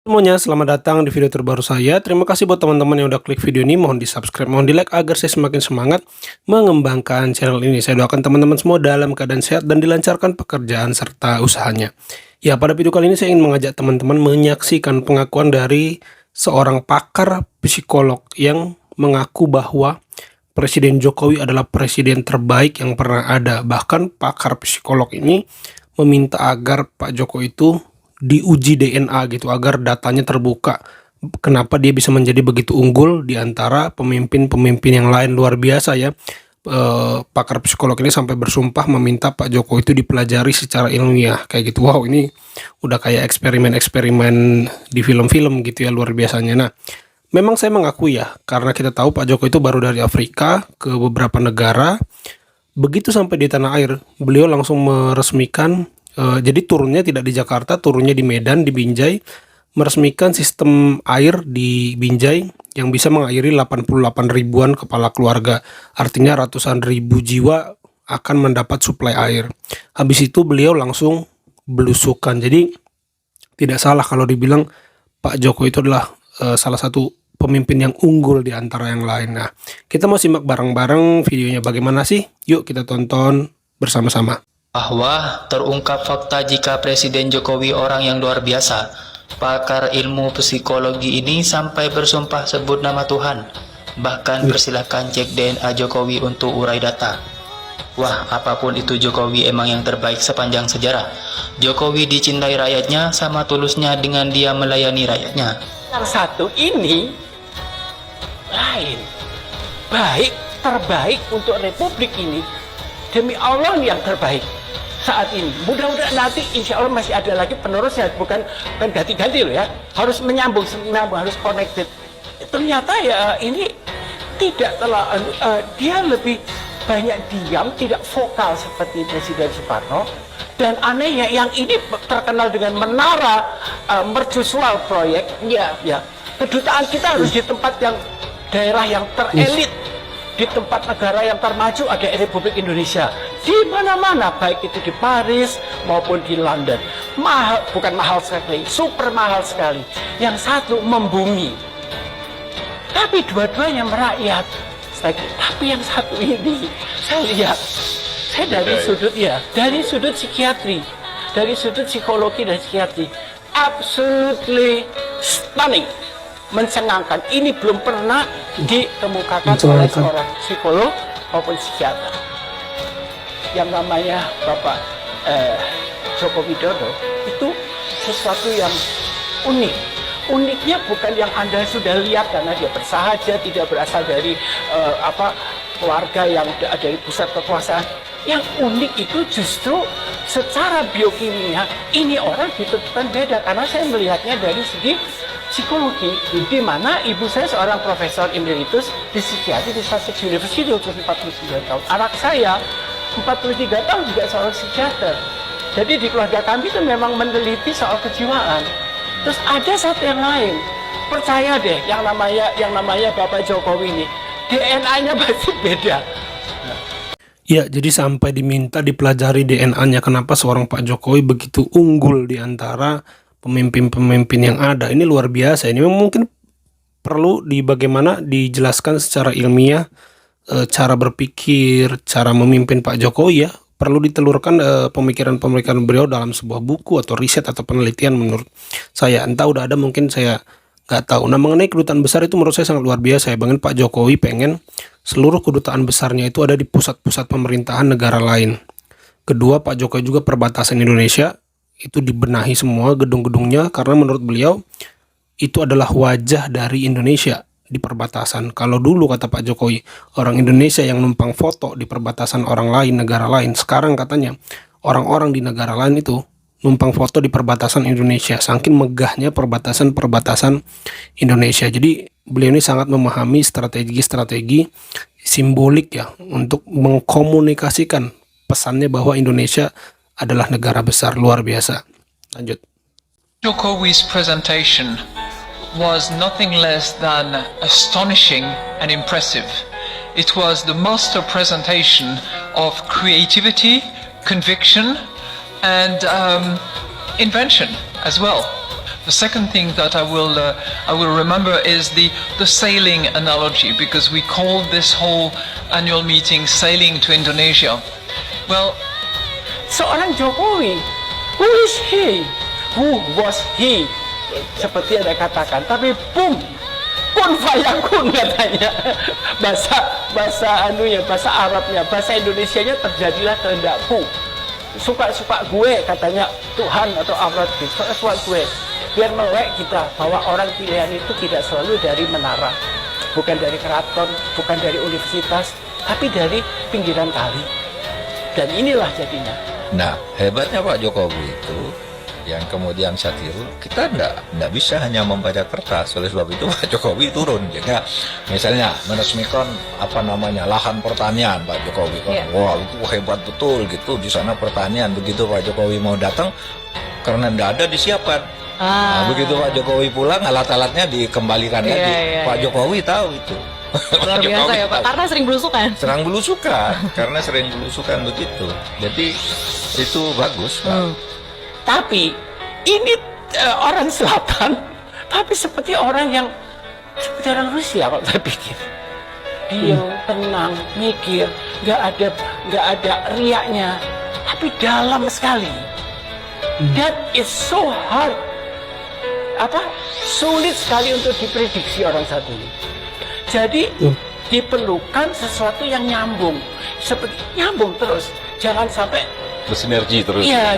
Semuanya, selamat datang di video terbaru saya. Terima kasih buat teman-teman yang udah klik video ini. Mohon di-subscribe, mohon di-like agar saya semakin semangat mengembangkan channel ini. Saya doakan teman-teman semua dalam keadaan sehat dan dilancarkan pekerjaan serta usahanya. Ya, pada video kali ini saya ingin mengajak teman-teman menyaksikan pengakuan dari seorang pakar psikolog yang mengaku bahwa Presiden Jokowi adalah presiden terbaik yang pernah ada. Bahkan pakar psikolog ini meminta agar Pak Jokowi itu diuji DNA gitu agar datanya terbuka. Kenapa dia bisa menjadi begitu unggul di antara pemimpin-pemimpin yang lain. Luar biasa ya. Pakar psikolog ini sampai bersumpah meminta Pak Jokowi itu dipelajari secara ilmiah kayak gitu. Wow, ini udah kayak eksperimen-eksperimen di film-film gitu ya, luar biasanya. Nah, memang saya mengakui ya, karena kita tahu Pak Jokowi itu baru dari Afrika ke beberapa negara. Begitu sampai di tanah air, beliau langsung meresmikan. Jadi turunnya tidak di Jakarta, turunnya di Medan, di Binjai, meresmikan sistem air di Binjai yang bisa mengairi 88 ribuan kepala keluarga. Artinya ratusan ribu jiwa akan mendapat suplai air. Habis itu beliau langsung belusukan. Jadi tidak salah kalau dibilang Pak Jokowi itu adalah salah satu pemimpin yang unggul di antara yang lain. Nah, kita mau simak bareng-bareng videonya bagaimana sih? Yuk kita tonton bersama-sama. Bahwa terungkap fakta jika Presiden Jokowi orang yang luar biasa. Pakar ilmu psikologi ini sampai bersumpah sebut nama Tuhan. Bahkan persilahkan cek DNA Jokowi untuk urai data. Wah, apapun itu Jokowi emang yang terbaik sepanjang sejarah. Jokowi dicintai rakyatnya sama tulusnya dengan dia melayani rakyatnya. Yang satu ini lain, baik, terbaik untuk republik ini. Demi Allah yang terbaik saat ini. Mudah-mudahan nanti insya Allah masih ada lagi penerusnya, bukan ganti-ganti loh ya. Harus menyambung, harus connected. Ternyata ya ini tidak telah, dia lebih banyak diam, tidak vokal seperti Presiden Soekarno. Dan anehnya yang ini terkenal dengan menara mercusual proyek. Ya, kedutaan kita harus di tempat yang daerah yang terelit. Di tempat negara yang termaju ada Republik Indonesia. Di mana-mana, baik itu di Paris maupun di London. Mahal, bukan mahal sekali, super mahal sekali. Yang satu membumi. Tapi dua-duanya merakyat. Tapi yang satu ini, saya lihat, saya dari sudut psikiatri, dari sudut psikologi dan psikiatri, absolutely stunning. Mencengangkan. Ini belum pernah dikemukakan oleh seorang psikolog maupun psikiater. Yang namanya Bapak Joko Widodo itu sesuatu yang unik. Uniknya bukan yang Anda sudah lihat karena dia bersahaja, tidak berasal dari keluarga yang dari pusat kekuasaan. Yang unik itu justru secara biokimia ini orang ditentukan beda karena saya melihatnya dari segi psikologi, di mana ibu saya seorang profesor emeritus di psikiatri di Sussex University untuk 49 tahun. Anak saya 43 tahun juga seorang psikiater. Jadi di keluarga kami itu memang meneliti soal kejiwaan. Terus ada satu yang lain, percaya deh, yang namanya Bapak Jokowi ini DNA-nya pasti beda. Ya, jadi sampai diminta dipelajari DNA-nya kenapa seorang Pak Jokowi begitu unggul di antara pemimpin-pemimpin yang ada. Ini luar biasa. Ini mungkin perlu bagaimana dijelaskan secara ilmiah cara berpikir, cara memimpin Pak Jokowi ya. Perlu ditelurkan pemikiran-pemikiran beliau dalam sebuah buku atau riset atau penelitian menurut saya. Entah udah ada, mungkin saya nggak tahu. Nah, mengenai kedutaan besar itu menurut saya sangat luar biasa ya. Bahkan Pak Jokowi pengen seluruh kedutaan besarnya itu ada di pusat-pusat pemerintahan negara lain. Kedua, Pak Jokowi juga perbatasan Indonesia itu dibenahi semua gedung-gedungnya karena menurut beliau itu adalah wajah dari Indonesia di perbatasan. Kalau dulu kata Pak Jokowi, orang Indonesia yang numpang foto di perbatasan orang lain, negara lain. Sekarang katanya orang-orang di negara lain itu numpang foto di perbatasan Indonesia. Saking megahnya perbatasan-perbatasan Indonesia. Jadi beliau ini sangat memahami strategi-strategi simbolik ya untuk mengkomunikasikan pesannya bahwa Indonesia adalah negara besar. Luar biasa. Lanjut. Jokowi's presentation was nothing less than astonishing and impressive. It was the master presentation of creativity, conviction, and invention as well. The second thing that I will remember is the sailing analogy, because we called this whole annual meeting Sailing to Indonesia. Well, Seorang Jokowi, who is he? Who was he? Seperti Anda katakan, tapi boom, kun fayakun katanya. Bahasa Arabnya, bahasa Indonesianya, terjadilah kehendakmu. Suka-suka gue katanya Tuhan atau Allah, suka-suka gue. Biar melek kita bahwa orang pilihan itu tidak selalu dari menara, bukan dari keraton, bukan dari universitas, tapi dari pinggiran kali. Dan inilah jadinya. Nah, hebatnya Pak Jokowi itu yang kemudian saya tiru, kita nggak bisa hanya membaca kertas. Oleh sebab itu Pak Jokowi turun. Jadi misalnya meresmikan lahan pertanian, Pak Jokowi kan, wah itu hebat betul gitu, di sana pertanian. Begitu Pak Jokowi mau datang, karena nggak ada disiapkan. Nah, begitu Pak Jokowi pulang, alat-alatnya dikembalikan lagi. Pak Jokowi tahu itu. Luar biasa ya Pak, karena sering belusukan. Karena sering belusukan begitu. Jadi itu bagus Pak. Tapi ini orang selatan, tapi seperti orang Rusia kalau saya pikir. Diam, tenang, mikir, nggak ada riaknya, tapi dalam sekali. That is so hard. Sulit sekali untuk diprediksi orang satu ini. Jadi diperlukan sesuatu yang nyambung, seperti nyambung terus, jangan sampai Bersinergi terus. Iya,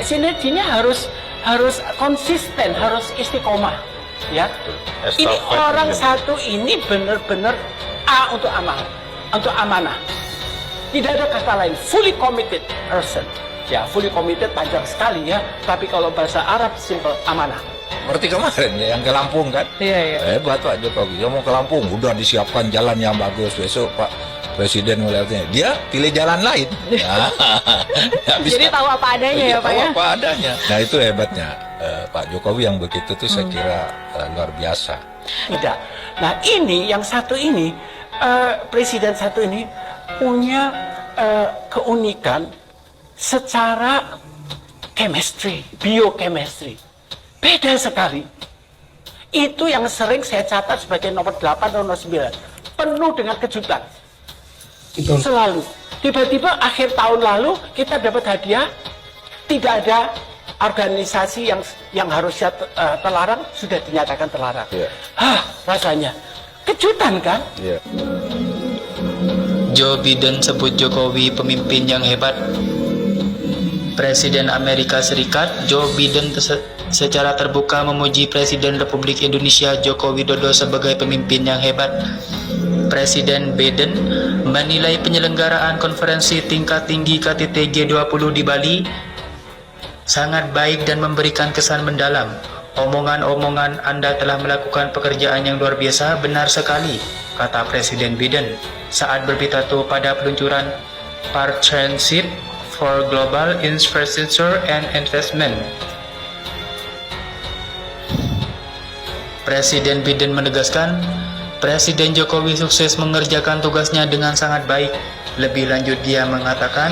sinerginya harus konsisten, harus istiqomah, ya. Ini orang satu ini benar-benar untuk amanah. Tidak ada kata lain, fully committed person. Ya, fully committed panjang sekali ya, tapi kalau bahasa Arab simple, amanah. Seperti kemarin ya, yang ke Lampung kan. Iya. Hebat Pak Jokowi, dia mau ke Lampung, udah disiapkan jalan yang bagus. Besok Pak Presiden melihatnya, dia pilih jalan lain. Jadi tahu apa adanya ya Pak ya? Apa adanya. Nah itu hebatnya Pak Jokowi yang begitu tuh saya kira luar biasa. Tidak. Nah ini, yang satu ini, Presiden satu ini punya keunikan secara chemistry, biochemistry. Beda sekali. Itu yang sering saya catat sebagai nomor 8 atau nomor 9. Penuh dengan kejutan. Selalu. Tiba-tiba akhir tahun lalu kita dapat hadiah, tidak ada organisasi yang harusnya terlarang, sudah dinyatakan terlarang. Rasanya kejutan kan? Joe Biden sebut Jokowi pemimpin yang hebat. Presiden Amerika Serikat Joe Biden secara terbuka memuji Presiden Republik Indonesia Joko Widodo sebagai pemimpin yang hebat. Presiden Biden menilai penyelenggaraan konferensi tingkat tinggi KTT G20 di Bali sangat baik dan memberikan kesan mendalam. Omongan-omongan Anda telah melakukan pekerjaan yang luar biasa, benar sekali, kata Presiden Biden saat berpidato pada peluncuran Partnership for Global Infrastructure and Investment. Presiden Biden menegaskan, Presiden Jokowi sukses mengerjakan tugasnya dengan sangat baik. Lebih lanjut dia mengatakan,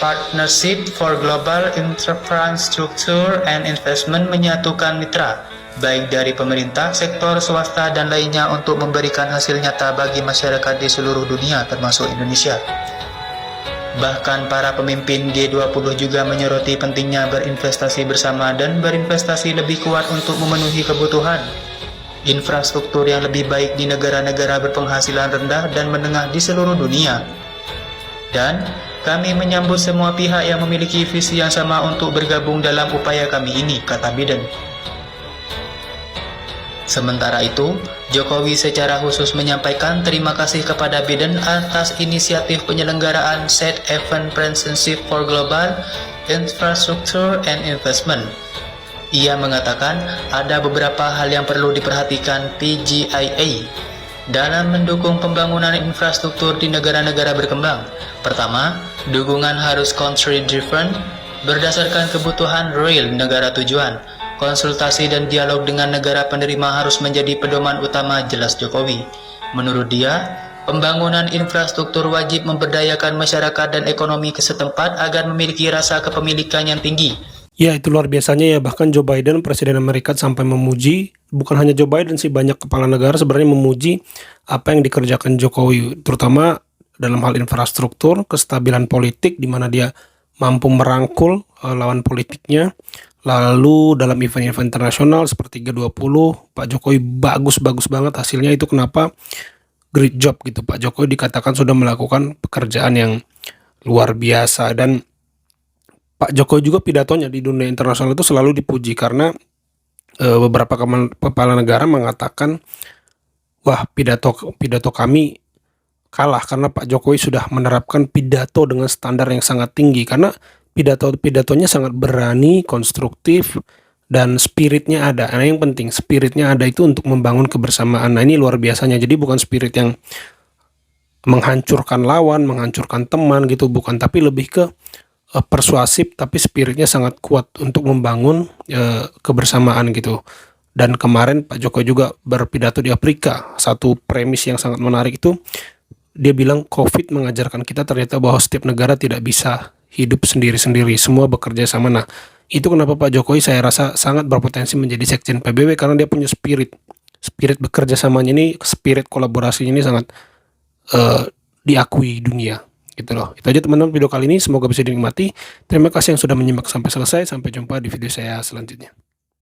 Partnership for Global Infrastructure and Investment menyatukan mitra, baik dari pemerintah, sektor swasta, dan lainnya untuk memberikan hasil nyata bagi masyarakat di seluruh dunia, termasuk Indonesia. Bahkan para pemimpin G20 juga menyoroti pentingnya berinvestasi bersama dan berinvestasi lebih kuat untuk memenuhi kebutuhan infrastruktur yang lebih baik di negara-negara berpenghasilan rendah dan menengah di seluruh dunia. Dan kami menyambut semua pihak yang memiliki visi yang sama untuk bergabung dalam upaya kami ini, kata Biden. Sementara itu, Jokowi secara khusus menyampaikan terima kasih kepada Biden atas inisiatif penyelenggaraan Said Event Partnership for Global Infrastructure and Investment. Ia mengatakan ada beberapa hal yang perlu diperhatikan PGIA dalam mendukung pembangunan infrastruktur di negara-negara berkembang. Pertama, dukungan harus country driven berdasarkan kebutuhan real negara tujuan. Konsultasi dan dialog dengan negara penerima harus menjadi pedoman utama, jelas Jokowi. Menurut dia, pembangunan infrastruktur wajib memberdayakan masyarakat dan ekonomi setempat agar memiliki rasa kepemilikan yang tinggi Ya, itu luar biasanya ya, bahkan Joe Biden, Presiden Amerika sampai memuji, bukan hanya Joe Biden sih, banyak kepala negara sebenarnya memuji apa yang dikerjakan Jokowi, terutama dalam hal infrastruktur, kestabilan politik, di mana dia mampu merangkul lawan politiknya. Lalu dalam event-event internasional seperti G20, Pak Jokowi bagus-bagus banget hasilnya. Itu kenapa great job gitu, Pak Jokowi dikatakan sudah melakukan pekerjaan yang luar biasa. Dan Pak Jokowi juga pidatonya di dunia internasional itu selalu dipuji karena beberapa kepala negara mengatakan, wah, pidato kami kalah karena Pak Jokowi sudah menerapkan pidato dengan standar yang sangat tinggi, karena pidatonya sangat berani, konstruktif, dan spiritnya ada. Nah, yang penting spiritnya ada itu untuk membangun kebersamaan. Nah, ini luar biasanya. Jadi bukan spirit yang menghancurkan lawan, menghancurkan teman gitu, bukan, tapi lebih ke persuasif, tapi spiritnya sangat kuat untuk membangun kebersamaan gitu. Dan kemarin Pak Jokowi juga berpidato di Afrika. Satu premis yang sangat menarik itu, dia bilang COVID mengajarkan kita ternyata bahwa setiap negara tidak bisa hidup sendiri-sendiri, semua bekerja sama. Nah, itu kenapa Pak Jokowi saya rasa sangat berpotensi menjadi sekjen PBB, karena dia punya spirit bekerja samanya ini, spirit kolaborasinya ini sangat diakui dunia gitu loh. Itu aja teman-teman video kali ini, semoga bisa dinikmati. Terima kasih yang sudah menyimak sampai selesai. Sampai jumpa di video saya selanjutnya.